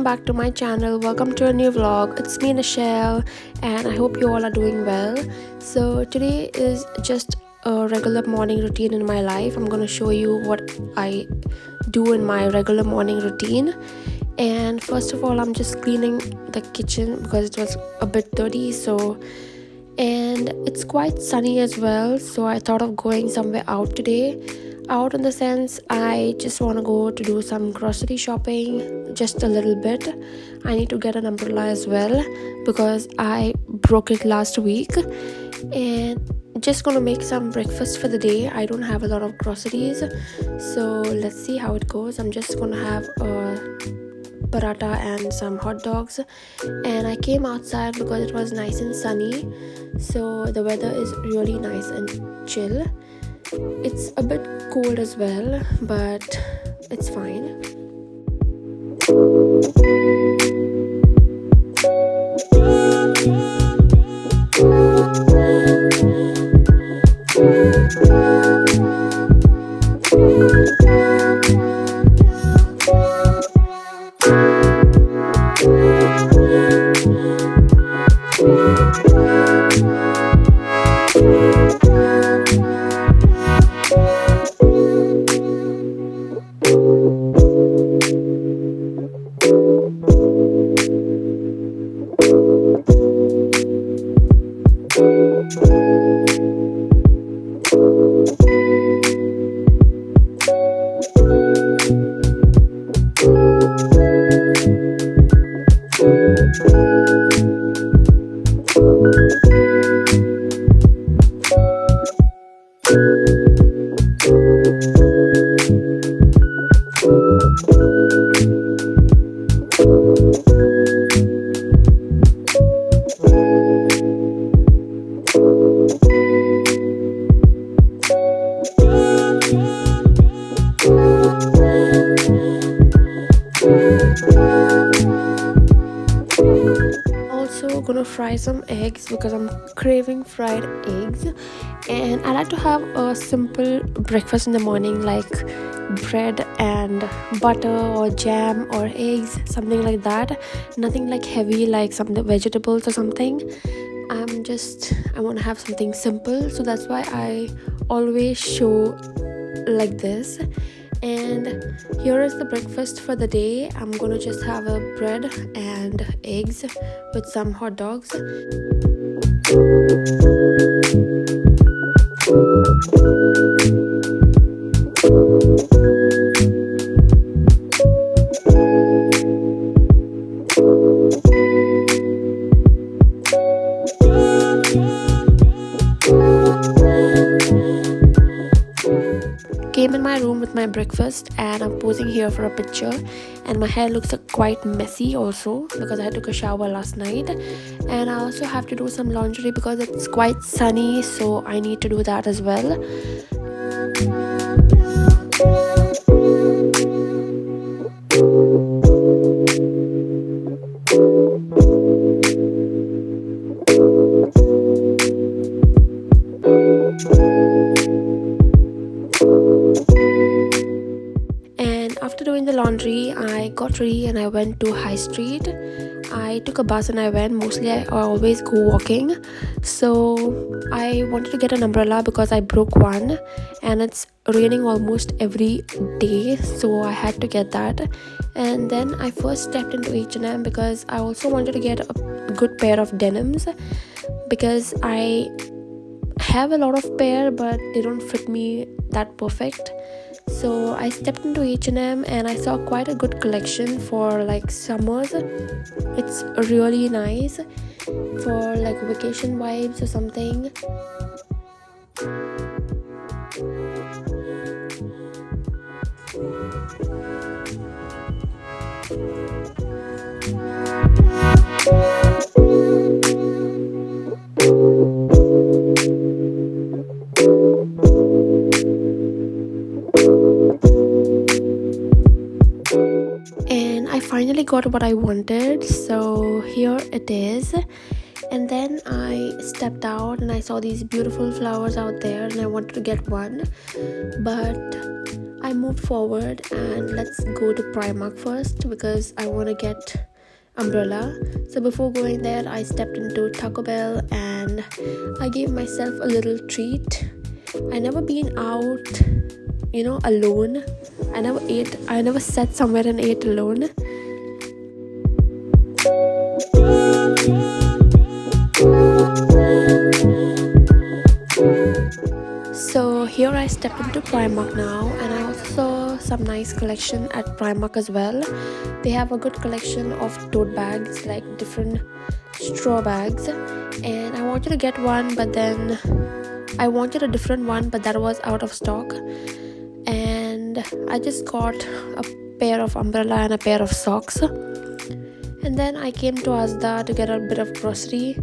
welcome back to my channel. Welcome to a new vlog. It's me, Michelle, and I hope you all are doing well. So today is just a regular morning routine in my life. I'm gonna show you what I do in my regular morning routine. And first of all, I'm just cleaning the kitchen because it was a bit dirty. And it's quite sunny as well, so I thought of going somewhere out today. Out in the sense, I just want to go to do some grocery shopping, just a little bit. I need to get an umbrella as well because I broke it last week. And just gonna make some breakfast for the day. I don't have a lot of groceries, so let's see how it goes. I'm just gonna have a paratha and some hot dogs. And I came outside because it was nice and sunny, so the weather is really nice and chill. It's a bit cold as well, but it's fine. Gonna fry some eggs because I'm craving fried eggs, and I like to have a simple breakfast in the morning, like bread and butter or jam or eggs, something like that. Nothing like heavy, like some vegetables or something. I want to have something simple, so that's why I always show like this. And here is the breakfast for the day. I'm gonna just have a bread and eggs with some hot dogs. Came in my room with my breakfast, and I'm posing here for a picture, and my hair looks quite messy also because I took a shower last night. And I also have to do some laundry because it's quite sunny, so I need to do that as well. After doing the laundry, I got ready and I went to High Street. I took a bus and I went. Mostly I always go walking, so I wanted to get an umbrella because I broke one and it's raining almost every day, so I had to get that. And then I first stepped into H&M because I also wanted to get a good pair of denims because I have a lot of pair but they don't fit me that perfect. So I stepped into H&M and I saw quite a good collection for like summers. It's really nice for like vacation vibes or something. And I finally got what I wanted, so here it is. And then I stepped out and I saw these beautiful flowers out there and I wanted to get one, but I moved forward and let's go to Primark first because I want to get umbrella. So before going there, I stepped into Taco Bell and I gave myself a little treat. I never been out, alone. I never sat somewhere and ate alone. So here I stepped into Primark now, and I also saw some nice collection at Primark as well. They have a good collection of tote bags, like different straw bags, and I wanted to get one, but then I wanted a different one, but that was out of stock. And I just got a pair of umbrella and a pair of socks. And then I came to Asda to get a bit of grocery.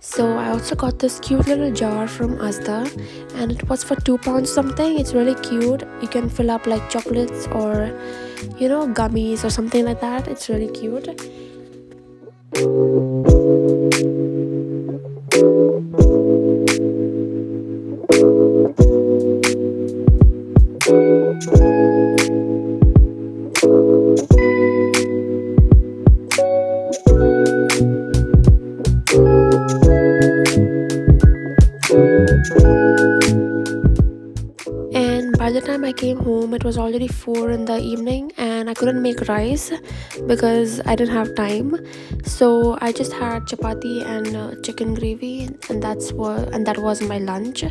So I also got this cute little jar from Asda, and it was for £2 something. It's really cute. You can fill up like chocolates or gummies or something like that. It's really cute. And by the time I came home, it was already 4 in the evening, and I couldn't make rice because I didn't have time. So I just had chapati and chicken gravy, and that was my lunch.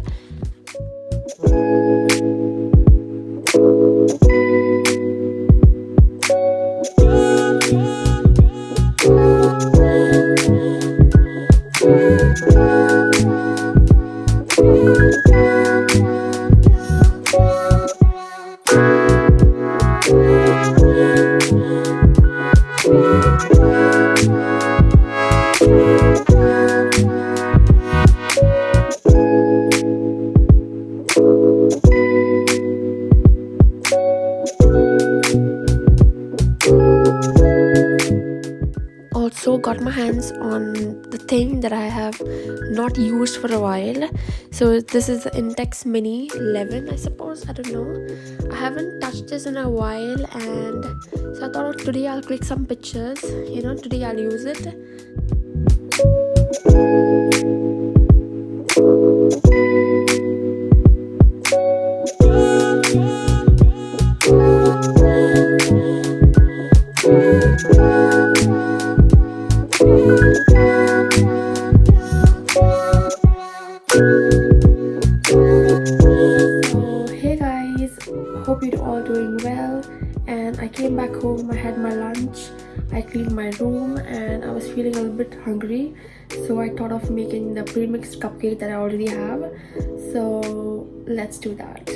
Also got my hands on the thing that I have not used for a while. So this is the Intex Mini 11, I suppose. I don't know. I haven't touched this in a while, and so I thought today I'll click some pictures. Today I'll use it. Hope you're all doing well. And I came back home, I had my lunch, I cleaned my room, and I was feeling a little bit hungry, so I thought of making the pre-mixed cupcake that I already have. So let's do that.